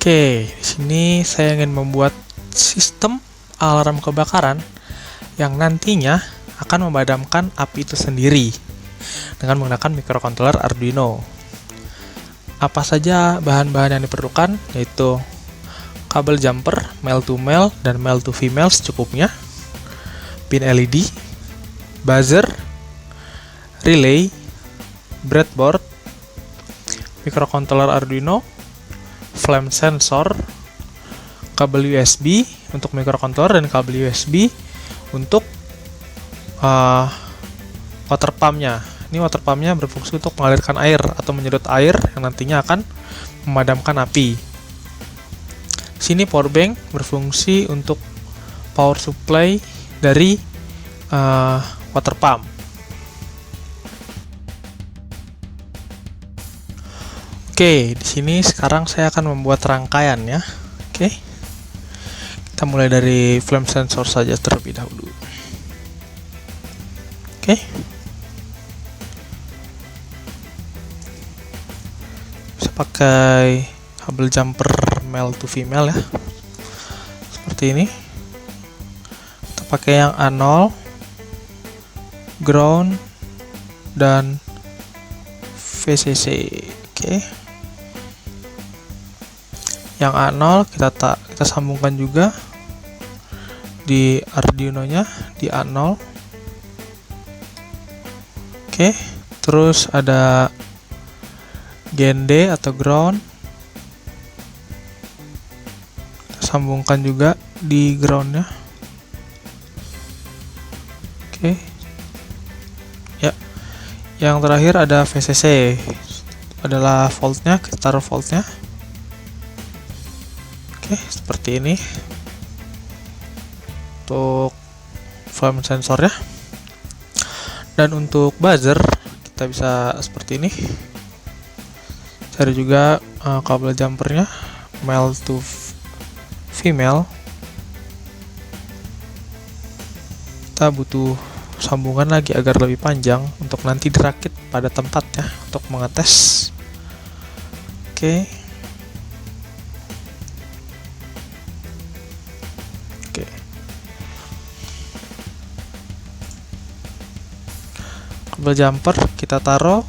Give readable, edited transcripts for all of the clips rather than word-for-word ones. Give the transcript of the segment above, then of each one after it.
Oke, di sini saya ingin membuat sistem alarm kebakaran yang nantinya akan memadamkan api itu sendiri dengan menggunakan microcontroller Arduino. Apa saja bahan-bahan yang diperlukan, yaitu kabel jumper, male to male dan male to female secukupnya, pin LED, buzzer, relay, breadboard, microcontroller Arduino, flame sensor, kabel USB untuk microcontroller dan kabel USB untuk water pumpnya. Ini water pumpnya berfungsi untuk mengalirkan air atau menyedot air yang nantinya akan memadamkan api. Sini power bank berfungsi untuk power supply dari water pump. Oke, di sini sekarang saya akan membuat rangkaian ya. Oke. Kita mulai dari flame sensor saja terlebih dahulu. Oke. Bisa pakai kabel jumper male to female ya. Seperti ini. Kita pakai yang A0, ground dan VCC. Oke. Yang A0 kita sambungkan juga di Arduino-nya di A0. Oke, terus ada GND atau ground. Kita sambungkan juga di ground-nya. Oke. Ya. Yang terakhir ada VCC. Adalah voltnya, kita taruh voltnya. Oke, seperti ini untuk flame sensor ya. Dan untuk buzzer kita bisa seperti ini. Cari juga kabel jumpernya male to female. Kita butuh sambungan lagi agar lebih panjang untuk nanti dirakit pada tempatnya untuk mengetes. Oke. Kabel jumper kita taruh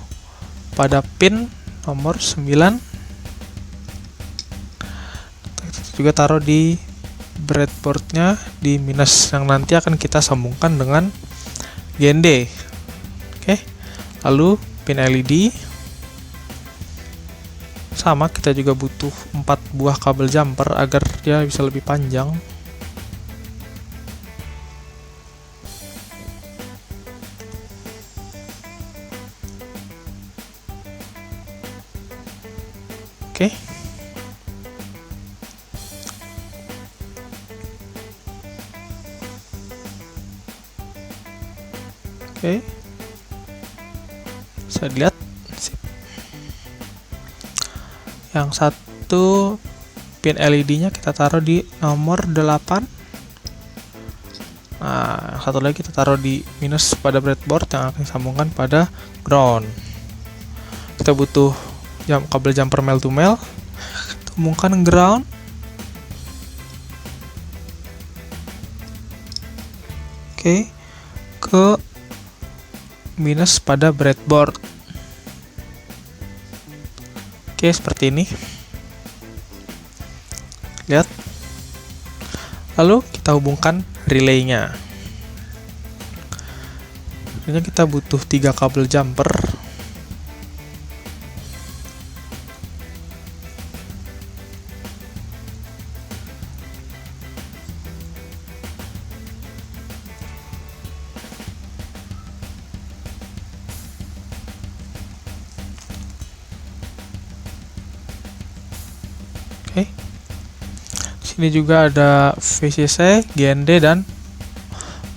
pada pin nomor 9. Kita juga taruh di breadboardnya di minus yang nanti akan kita sambungkan dengan GND. Oke. Lalu pin LED sama, kita juga butuh 4 buah kabel jumper agar dia bisa lebih panjang. Oke. Oke. Bisa dilihat. Sip. Yang satu pin LED-nya kita taruh di nomor 8. Nah, satu lagi kita taruh di minus pada breadboard yang akan disambungkan pada ground. Kita butuh kabel jumper male to male, sambungkan ground. Oke, ke minus pada breadboard. Oke, seperti ini. Lihat. Lalu kita hubungkan relaynya. Ini kita butuh 3 kabel jumper. Oke. Sini juga ada VCC, GND dan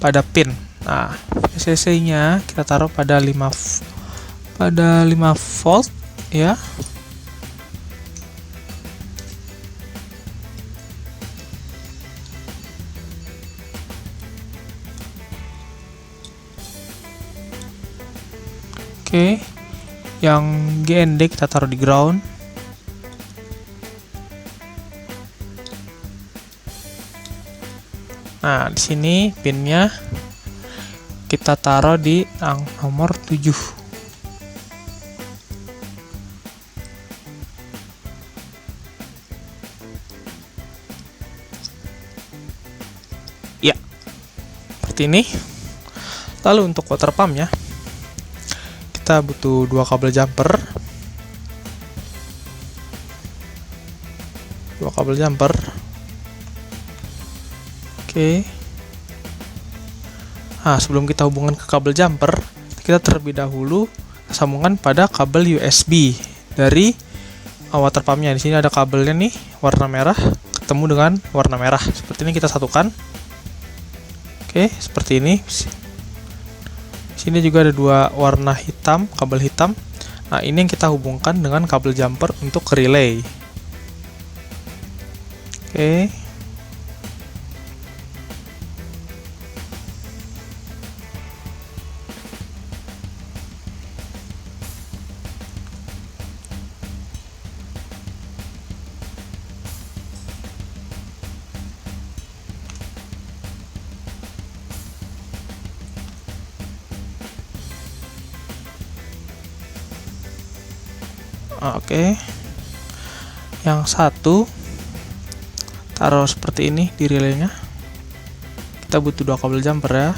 pada pin. Nah, VCC-nya kita taruh pada 5 volt ya. Oke. Yang GND kita taruh di ground. Nah, di sini pinnya kita taruh di nomor 7. Ya, seperti ini. Lalu untuk water pumpnya, kita butuh 2 kabel jumper. 2 kabel jumper. Oke. Nah, sebelum kita hubungkan ke kabel jumper, kita terlebih dahulu sambungkan pada kabel USB dari water pumpnya. Di sini ada kabelnya nih, warna merah ketemu dengan warna merah. Seperti ini kita satukan. Oke, seperti ini. Di sini juga ada 2 warna hitam, kabel hitam. Nah, ini yang kita hubungkan dengan kabel jumper untuk ke relay. Oke. Oke. Yang satu taruh seperti ini di relaynya. Kita butuh 2 kabel jumper ya.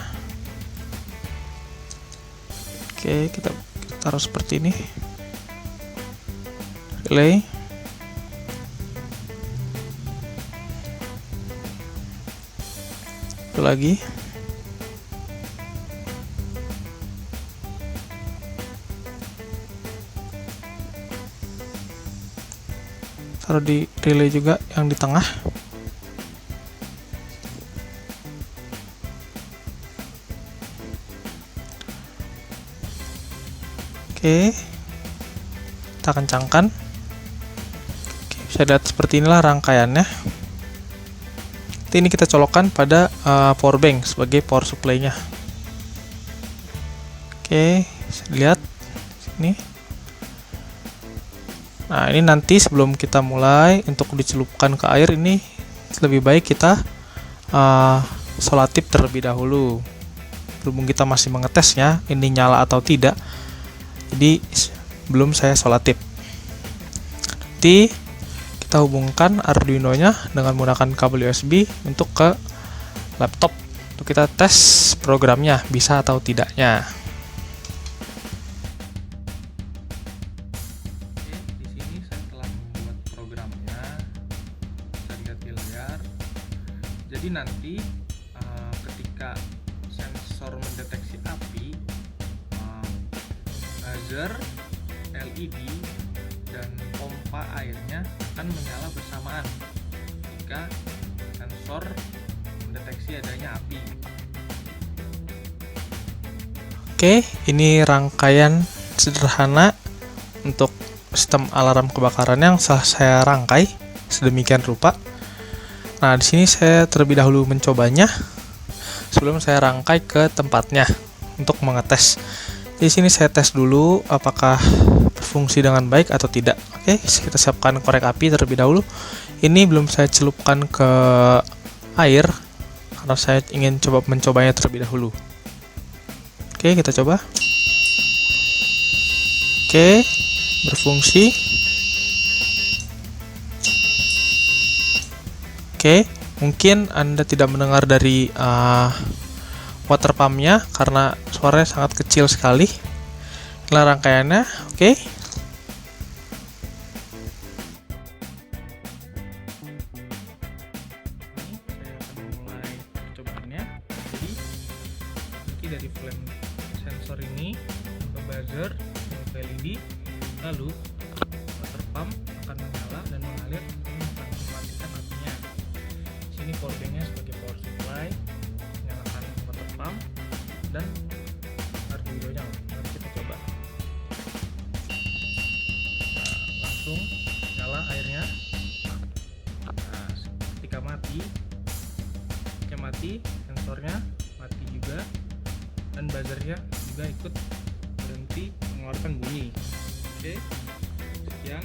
Oke, kita taruh seperti ini. Relay. Itu lagi. Taruh di relay juga yang di tengah. Oke, kita kencangkan. Oke, bisa lihat seperti inilah rangkaiannya. Ini kita colokkan pada power bank sebagai power supply-nya. Oke, bisa lihat sini. Nah, ini nanti sebelum kita mulai untuk dicelupkan ke air, ini lebih baik kita solatip terlebih dahulu. Berhubung kita masih mengetesnya ini nyala atau tidak, jadi belum saya solatip. Nanti kita hubungkan Arduino-nya dengan menggunakan kabel USB untuk ke laptop untuk kita tes programnya bisa atau tidaknya. Jadi nanti ketika sensor mendeteksi api, buzzer, LED, dan pompa airnya akan menyala bersamaan jika sensor mendeteksi adanya api. Oke, ini rangkaian sederhana untuk sistem alarm kebakaran yang saya rangkai sedemikian rupa. Nah, di sini saya terlebih dahulu mencobanya sebelum saya rangkai ke tempatnya untuk mengetes. Di sini saya tes dulu apakah berfungsi dengan baik atau tidak. Oke, kita siapkan korek api terlebih dahulu. Ini belum saya celupkan ke air karena saya ingin mencobanya terlebih dahulu. Oke, kita coba. Oke, berfungsi. Oke, mungkin Anda tidak mendengar dari water pumpnya karena suaranya sangat kecil sekali. Inilah rangkaiannya. Oke. Ini saya akan mulai percobaannya. Jadi nanti dari flame sensor ini ke buzzer ke LED, lalu water pump akan menyala dan mengalir mematikan apinya. Ini power bank-nya sebagai power supply, nyalakan water pump dan Arduino-nya. Nanti kita coba. Nah, langsung nyala airnya. Nah, ketika mati, sensornya mati juga, dan buzzernya juga ikut berhenti mengeluarkan bunyi. Oke, sekian.